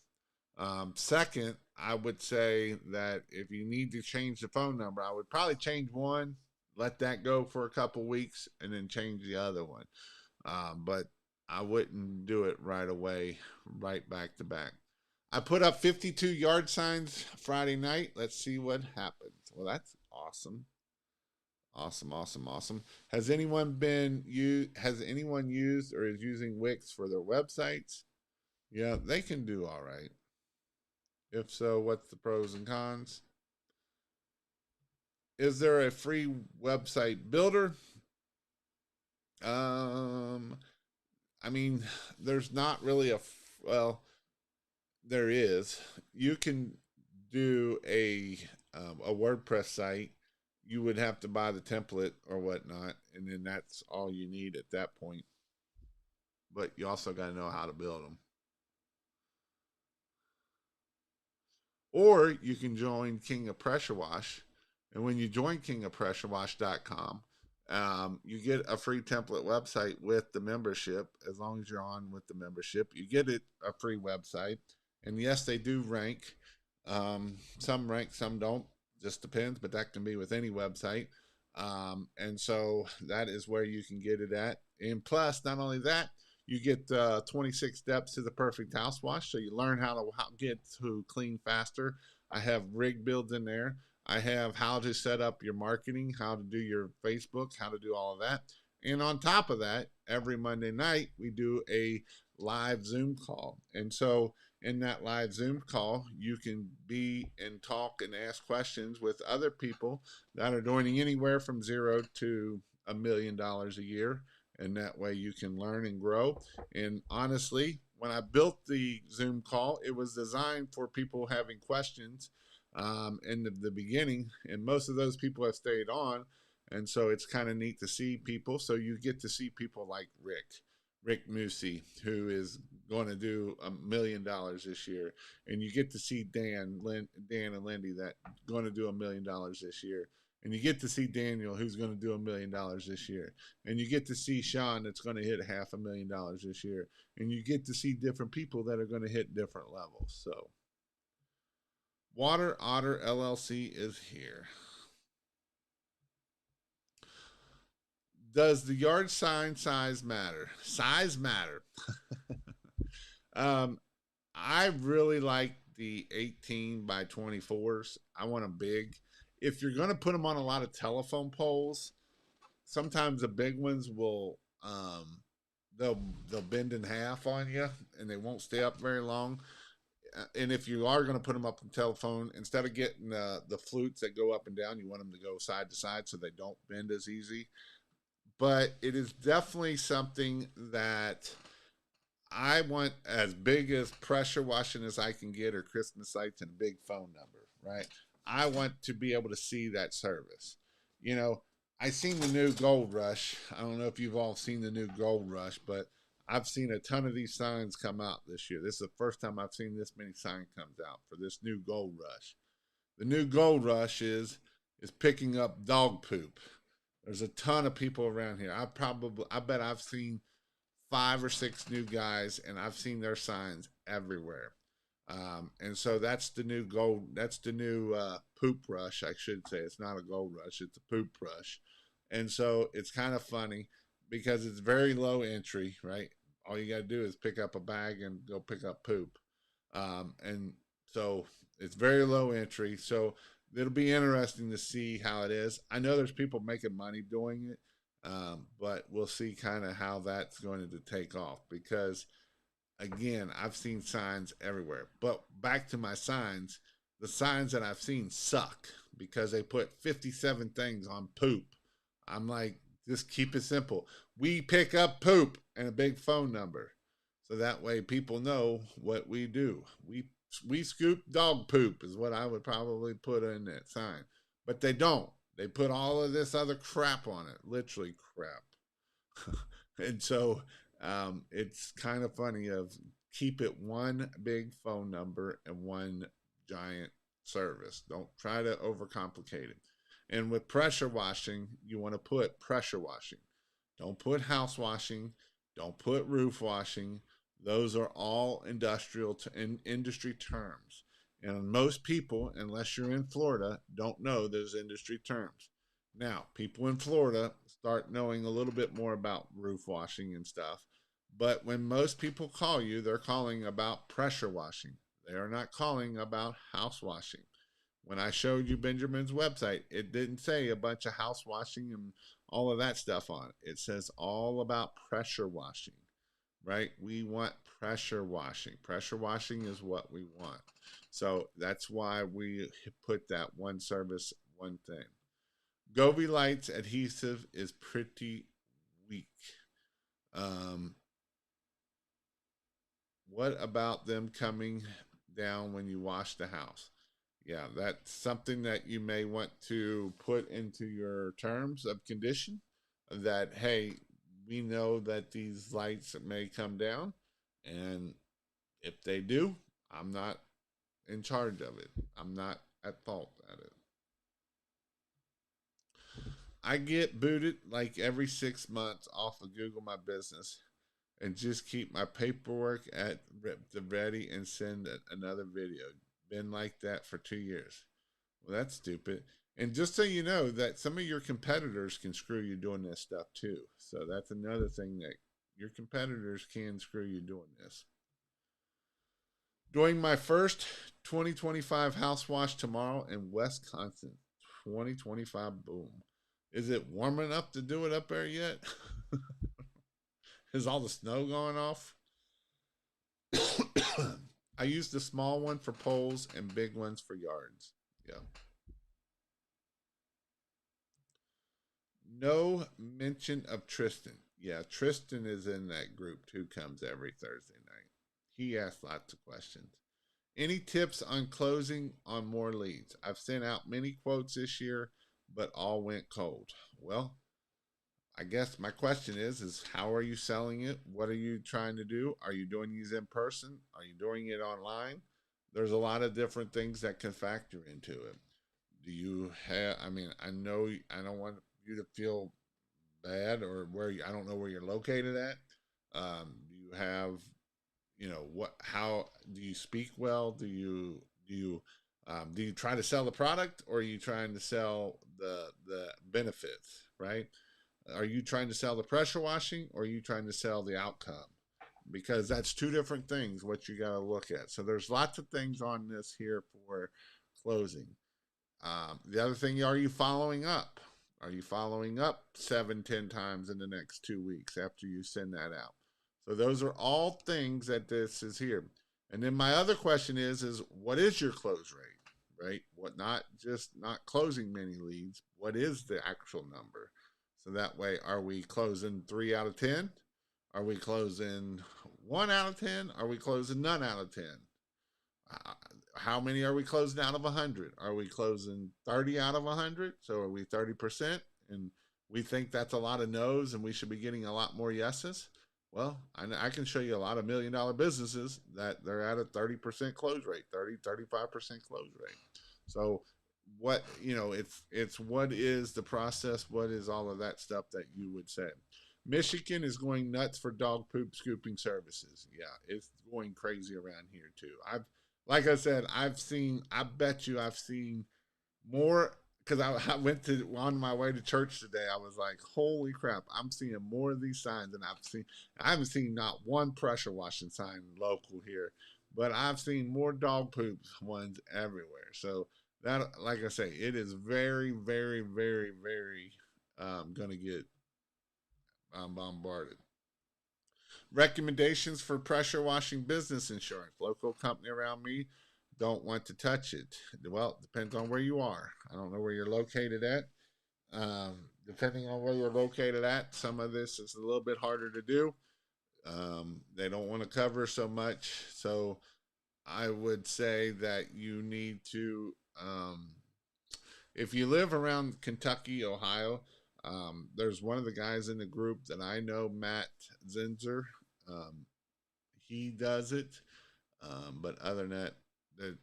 Second, I would say that if you need to change the phone number, I would probably change one, let that go for a couple weeks, and then change the other one. But I wouldn't do it right away, right back to back. I put up 52 yard signs Friday night. Let's see what happens. Well, that's awesome. Awesome, awesome, awesome. Has anyone used or is using Wix for their websites? Yeah, they can do all right. If so, what's the pros and cons? Is there a free website builder? Um, I mean, there's not really well, there is. You can do a WordPress site. You would have to buy the template or whatnot, and then that's all you need at that point. But you also got to know how to build them. Or you can join King of Pressure Wash. And when you join kingofpressurewash.com, you get a free template website with the membership. As long as you're on with the membership, you get it a free website. And yes, they do rank. Some rank, some don't. Just depends, but that can be with any website. And so that is where you can get it at. And plus, not only that, you get 26 steps to the perfect house wash. So you learn how to get to clean faster. I have rig builds in there. I have how to set up your marketing, how to do your Facebook, how to do all of that. And on top of that, every Monday night, we do a live Zoom call. And so in that live Zoom call, you can be and talk and ask questions with other people that are doing anywhere from zero to $1 million a year. And that way you can learn and grow. And honestly, when I built the Zoom call, it was designed for people having questions in the beginning, and most of those people have stayed on. And so it's kind of neat to see people. So you get to see people like Rick Moosey, who is going to do $1 million this year, and you get to see Dan and Lindy that going to do $1 million this year, and you get to see Daniel, who's going to do $1 million this year, and you get to see Sean, that's going to hit $500,000 this year, and you get to see different people that are going to hit different levels. So, Water Otter LLC is here. Does the yard sign size matter? Size matter. um, I really like the 18 by 24s. I want them big. If you're going to put them on a lot of telephone poles, sometimes the big ones will they'll bend in half on you and they won't stay up very long. And if you are going to put them up on the telephone, instead of getting the flutes that go up and down, you want them to go side to side so they don't bend as easy. But it is definitely something that I want as big as pressure washing as I can get, or Christmas lights and a big phone number, right? I want to be able to see that service. You know, I seen the new Gold Rush. I don't know if you've all seen the new Gold Rush, but I've seen a ton of these signs come out this year. This is the first time I've seen this many signs comes out for this new Gold Rush. The new Gold Rush is picking up dog poop. There's a ton of people around here. I bet I've seen 5 or 6 new guys, and I've seen their signs everywhere. And so that's the new gold. That's the new poop rush, I should say. It's not a gold rush; it's a poop rush. And so it's kind of funny because it's very low entry, right? All you got to do is pick up a bag and go pick up poop. And so it's very low entry. So it'll be interesting to see how it is. I know there's people making money doing it, but we'll see kind of how that's going to take off because, again, I've seen signs everywhere. But back to my signs, the signs that I've seen suck because they put 57 things on poop. I'm like, just keep it simple. We pick up poop and a big phone number. So that way people know what we do. We scoop dog poop is what I would probably put in that sign. But they don't. They put all of this other crap on it, literally crap. And so it's kind of funny of keep it one big phone number and one giant service. Don't try to overcomplicate it. And with pressure washing, you want to put pressure washing. Don't put house washing. Don't put roof washing. Those are all industry terms. And most people, unless you're in Florida, don't know those industry terms. Now, people in Florida start knowing a little bit more about roof washing and stuff. But when most people call you, they're calling about pressure washing. They are not calling about house washing. When I showed you Benjamin's website, it didn't say a bunch of house washing and all of that stuff on it. It says all about pressure washing, right? We want pressure washing. Pressure washing is what we want. So that's why we put that one service, one thing. Govee Lights adhesive is pretty weak. Um, what about them coming down when you wash the house? Yeah, that's something that you may want to put into your terms of condition that, hey, we know that these lights may come down, and if they do, I'm not in charge of it. I'm not at fault at it. I get booted like every 6 months off of Google My Business and just keep my paperwork at the ready and send another video. Been like that for 2 years. Well, that's stupid. And just so you know, that some of your competitors can screw you doing this stuff too. So that's another thing that your competitors can screw you doing this. Doing my first 2025 house wash tomorrow in Wisconsin. 2025, boom. Is it warm enough to do it up there yet? Is all the snow going off? I use the small one for poles and big ones for yards. Yeah. No mention of Tristan. Yeah, Tristan is in that group too, comes every Thursday night. He asks lots of questions. Any tips on closing on more leads? I've sent out many quotes this year, but all went cold. Well, I guess my question is how are you selling it? What are you trying to do? Are you doing these in person? Are you doing it online? There's a lot of different things that can factor into it. Do you have, I mean, I know I don't want you to feel bad or where you, I don't know where you're located at. Do you have, what, how do you speak well? Do you try to sell the product or are you trying to sell the benefits, right? Are you trying to sell the pressure washing or are you trying to sell the outcome? Because that's two different things what you got to look at. So there's lots of things on this here for closing. The other thing, are you following up? Are you following up 7, 10 times in the next 2 weeks after you send that out? So those are all things that this is here. And then my other question is what is your close rate, right? What, not just not closing many leads. What is the actual number? So that way, are we closing 3 out of 10? Are we closing 1 out of 10? Are we closing none out of 10? How many are we closing out of 100? Are we closing 30 out of 100? So are we 30%? And we think that's a lot of no's and we should be getting a lot more yeses. Well, I can show you a lot of $1 million businesses that they're at a 30% close rate, 35% close rate. So what, it's what is the process? What is all of that stuff that you would say? Michigan is going nuts for dog poop scooping services. Yeah, it's going crazy around here too. Like I said, I bet you I've seen more because I went to on my way to church today. I was like, holy crap, I'm seeing more of these signs than I've seen. I haven't seen not one pressure washing sign local here, but I've seen more dog poops ones everywhere. So that, like I say, it is very, very, very, very going to get bombarded. Recommendations for pressure washing business insurance. Local company around me don't want to touch it. Well, it depends on where you are. I don't know where you're located at. Depending on where you're located at, some of this is a little bit harder to do. They don't want to cover so much. So I would say that you need to, if you live around Kentucky, Ohio, there's one of the guys in the group that I know, Matt Zinzer. Um, he does it. But other than that,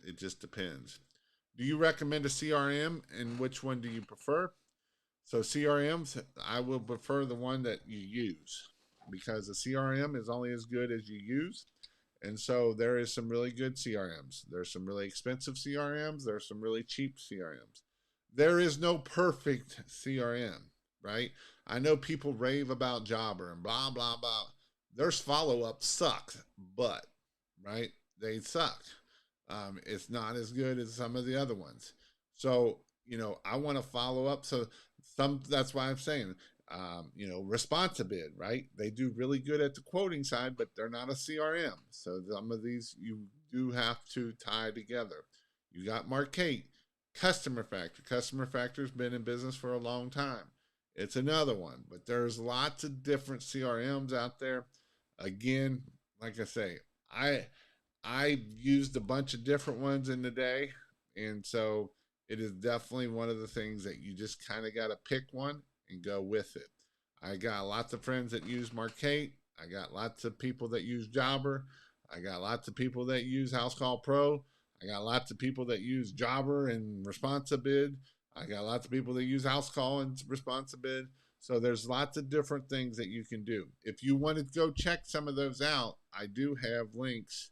it just depends. Do you recommend a CRM and which one do you prefer? So CRMs, I will prefer the one that you use because the CRM is only as good as you use. And so there is some really good CRMs. There's some really expensive CRMs. There's some really cheap CRMs. There is no perfect CRM, right? I know people rave about Jobber and blah, blah, blah. There's follow up sucks, but, right? They suck. It's not as good as some of the other ones. So, I want to follow up. So that's why I'm saying, Responsibid, right? They do really good at the quoting side, but they're not a CRM. So some of these you do have to tie together. You got Marquette. Customer Factor. Customer Factor's been in business for a long time. It's another one, but there's lots of different CRMs out there. Again, like I say, I I used a bunch of different ones in the day, and so it is definitely one of the things that you just kind of got to pick one and go with it. I got lots of friends that use Markate. I got lots of people that use Jobber. I got lots of people that use House Call Pro. I got lots of people that use Jobber and Responsibid. I got lots of people that use House Call and Responsibid. So there's lots of different things that you can do. If you want to go check some of those out, I do have links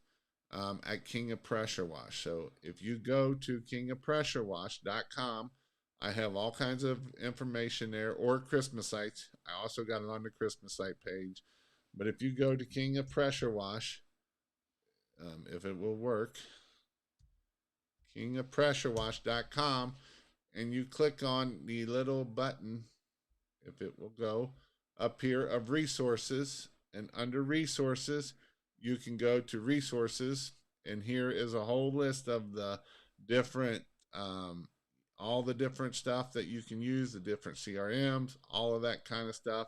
at King of Pressure Wash. So if you go to kingofpressurewash.com, I have all kinds of information there, or Christmas sites. I also got it on the Christmas site page. But if you go to King of Pressure Wash, if it will work, kingofpressurewash.com, and you click on the little button, if it will go, up here of resources, and under resources, you can go to resources, and here is a whole list of the different, all the different stuff that you can use, the different CRMs, all of that kind of stuff.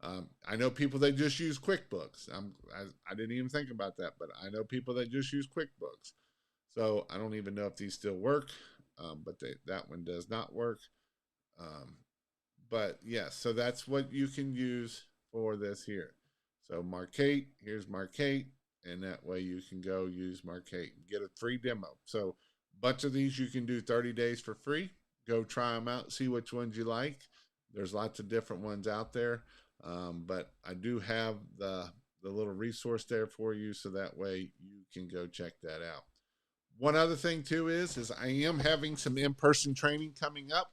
I know people that just use QuickBooks. I didn't even think about that, but I know people that just use QuickBooks. So I don't even know if these still work, but that one does not work. But yes, so that's what you can use for this here. So Markate, here's Markate, and that way you can go use Markate and get a free demo. So a bunch of these you can do 30 days for free. Go try them out, see which ones you like. There's lots of different ones out there, but I do have the little resource there for you, so that way you can go check that out. One other thing too is I am having some in-person training coming up.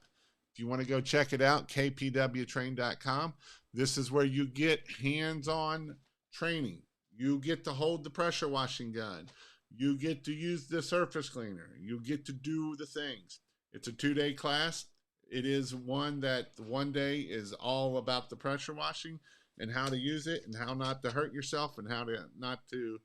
If you want to go check it out, kpwtrain.com. This is where you get hands-on training. You get to hold the pressure washing gun. You get to use the surface cleaner. You get to do the things. It's a 2-day class. It is one that one day is all about the pressure washing and how to use it and how not to hurt yourself and how to not to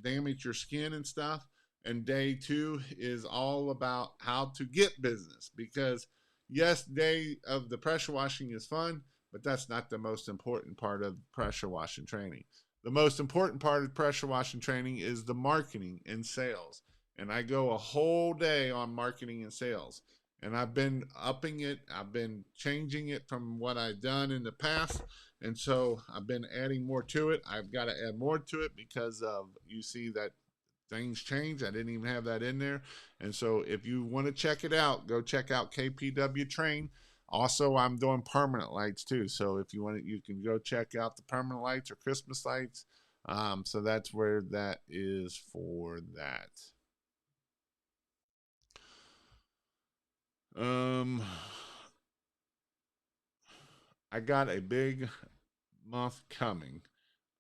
damage your skin and stuff. And day 2 is all about how to get business, because yes, day of the pressure washing is fun, but that's not the most important part of pressure washing training. The most important part of pressure washing training is the marketing and sales. And I go a whole day on marketing and sales. And I've been upping it. I've been changing it from what I've done in the past. And so I've been adding more to it. I've got to add more to it because of, you see that things change. I didn't even have that in there. And so if you want to check it out, go check out KPW Train. Also, I'm doing permanent lights too. So if you want it, you can go check out the permanent lights or Christmas lights. So that's where that is for that. I got a big month coming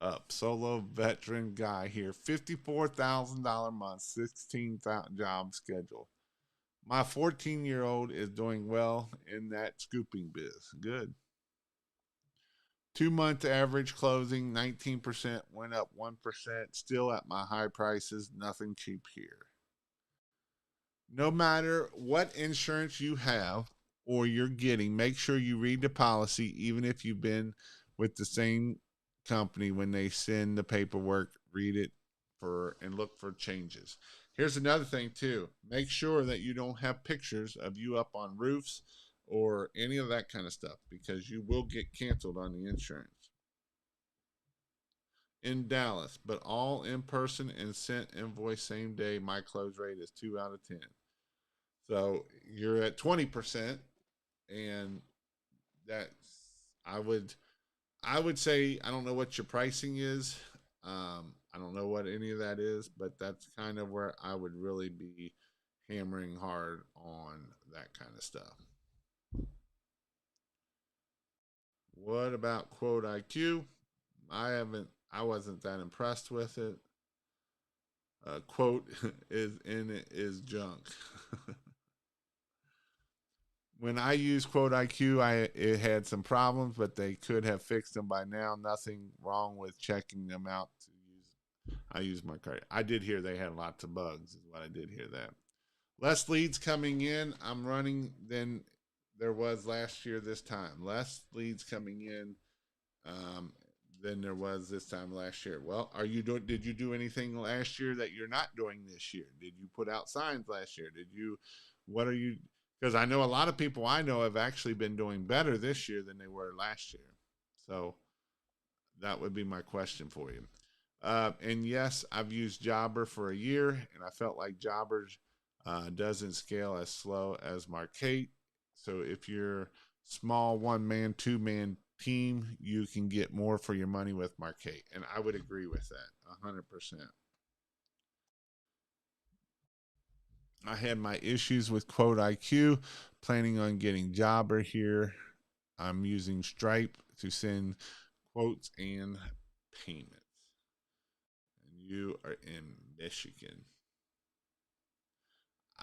up. Solo veteran guy here, $54,000 month, 16,000 job schedule. My 14-year-old is doing well in that scooping biz. Good. 2-month average closing, 19%, went up 1%, still at my high prices, nothing cheap here. No matter what insurance you have or you're getting, make sure you read the policy, even if you've been with the same company. When they send the paperwork, read it and look for changes. Here's another thing too. Make sure that you don't have pictures of you up on roofs or any of that kind of stuff, because you will get canceled on the insurance. In Dallas, but all in person and sent invoice same day. My close rate is 2 out of 10. So you're at 20%, and that's I would say, I don't know what your pricing is. I don't know what any of that is, but that's kind of where I would really be hammering hard on that kind of stuff. What about Quote IQ? I wasn't that impressed with it. Quote is in it is junk. When I used Quote IQ, it had some problems, but they could have fixed them by now. Nothing wrong with checking them out. I use my card. I did hear they had lots of bugs, is what I did hear that. Less leads coming in. I'm running than there was last year this time. Less leads coming in um, than there was this time last year. Well, are you doing? Did you do anything last year that you're not doing this year? Did you put out signs last year? Did you? What are you? Because I know a lot of people I know have actually been doing better this year than they were last year. So that would be my question for you. And yes, I've used Jobber for a year, and I felt like Jobber's doesn't scale as slow as Marquette. So if you're small 1 man, 2 man team, you can get more for your money with Marquette, and I would agree with that 100%. I had my issues with Quote IQ, planning on getting Jobber here. I'm using Stripe to send quotes and payments. And you are in Michigan.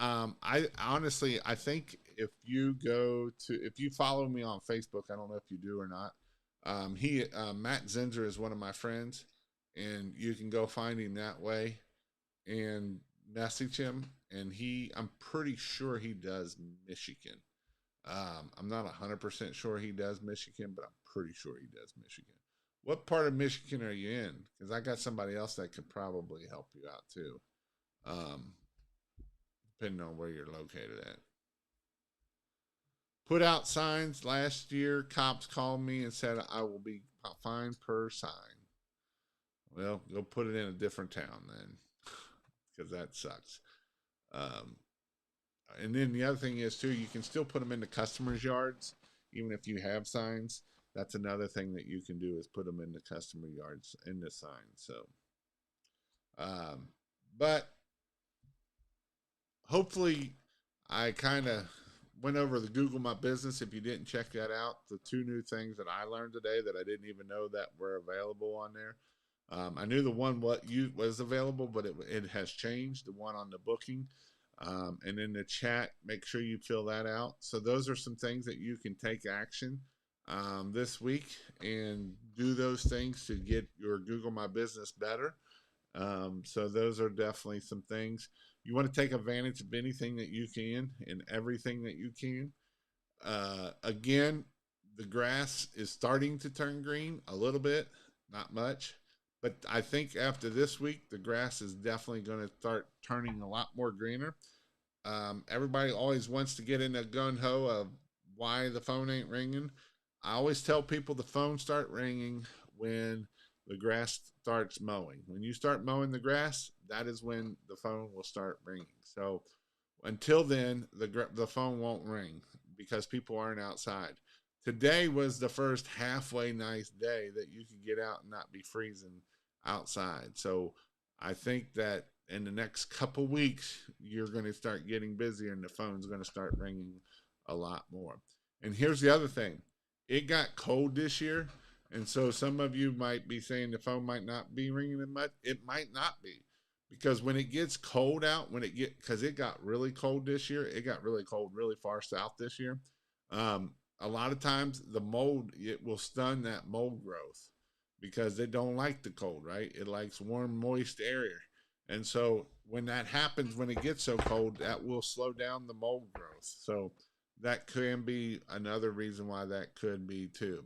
I honestly, I think if you follow me on Facebook, I don't know if you do or not. Matt Zinzer is one of my friends, and you can go find him that way and message him. And I'm pretty sure he does Michigan. I'm not 100% sure he does Michigan, but I'm pretty sure he does Michigan. What part of Michigan are you in? Because I got somebody else that could probably help you out too. Um, Depending on where you're located at. Put out signs last year. Cops called me and said I will be fined per sign. Well, go put it in a different town then, because that sucks. Um, and then the other thing is too, you can still put them in the customers' yards, even if you have signs. That's another thing that you can do is put them in the customer yards in the signs. So, um, but hopefully I kind of went over the Google My Business. If you didn't check that out, the 2 new things that I learned today that I didn't even know that were available on there. I knew the one was available, but it has changed. The one on the booking, and in the chat, make sure you fill that out. So those are some things that you can take action this week and do those things to get your Google My Business better. So those are definitely some things. You want to take advantage of anything that you can and everything that you can. Again, the grass is starting to turn green a little bit, not much. But I think after this week, the grass is definitely going to start turning a lot more greener. Everybody always wants to get in a gun ho of why the phone ain't ringing. I always tell people the phone start ringing when the grass starts mowing. When you start mowing the grass, that is when the phone will start ringing. So until then, the phone won't ring because people aren't outside. Today was the first halfway nice day that you could get out and not be freezing outside. So I think that in the next couple weeks, you're going to start getting busier and the phone's going to start ringing a lot more. And here's the other thing, it got cold this year. And so some of you might be saying the phone might not be ringing as much. It might not be because when it gets cold out, because it got really cold this year, it got really cold really far south this year. A lot of times the mold, it will stun that mold growth because they don't like the cold, right? It likes warm, moist area. And so when that happens, when it gets so cold, that will slow down the mold growth. So that can be another reason why that could be too.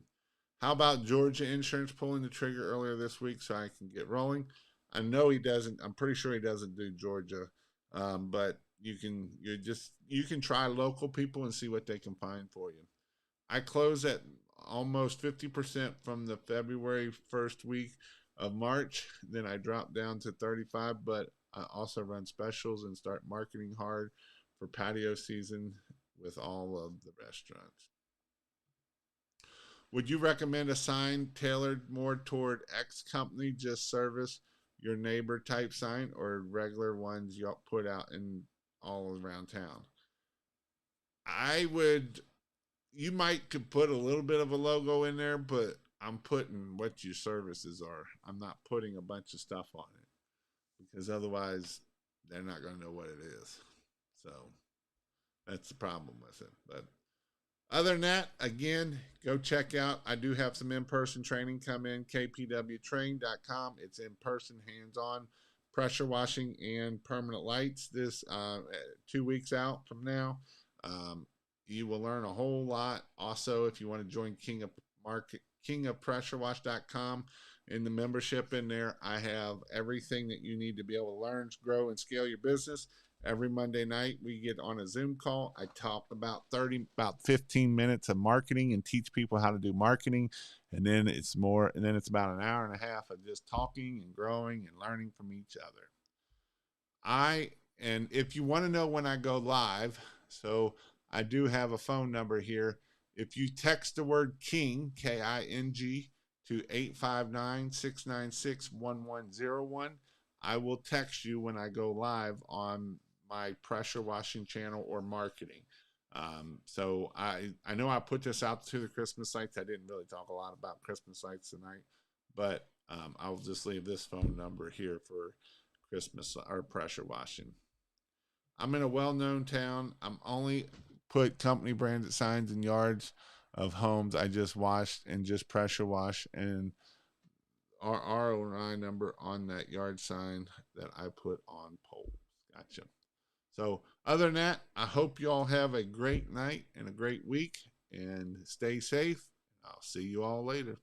How about Georgia Insurance pulling the trigger earlier this week so I can get rolling? I know he doesn't. I'm pretty sure he doesn't do Georgia, but you can try local people and see what they can find for you. I close at almost 50% from the February first week of March. Then I drop down to 35, but I also run specials and start marketing hard for patio season with all of the restaurants. Would you recommend a sign tailored more toward X company, just service your neighbor type sign, or regular ones you put out in all around town? I would. You might could put a little bit of a logo in there, but I'm putting what your services are. I'm not putting a bunch of stuff on it because otherwise they're not going to know what it is. So that's the problem with it. But other than that, again, go check out. I do have some in person training come in, kpwtrain.com. It's in person, hands on. pressure washing and permanent lights this 2 weeks out from now. Um, you will learn a whole lot. Also, if you want to join kingofpressurewash.com in the membership in there, I have everything that you need to be able to learn, grow, and scale your business. Every Monday night we get on a Zoom call. I talk about 15 minutes of marketing and teach people how to do marketing. And then it's about an hour and a half of just talking and growing and learning from each other. And if you want to know when I go live, so I do have a phone number here. If you text the word King, King, to 859-696-1101, I will text you when I go live on my pressure washing channel or marketing. So I know I put this out to the Christmas lights. I didn't really talk a lot about Christmas lights tonight, but I'll just leave this phone number here for Christmas or pressure washing. I'm in a well-known town. I'm only put company branded signs in yards of homes I just washed and just pressure wash, and our ROI number on that yard sign that I put on poles. Gotcha. So other than that, I hope you all have a great night and a great week and stay safe. I'll see you all later.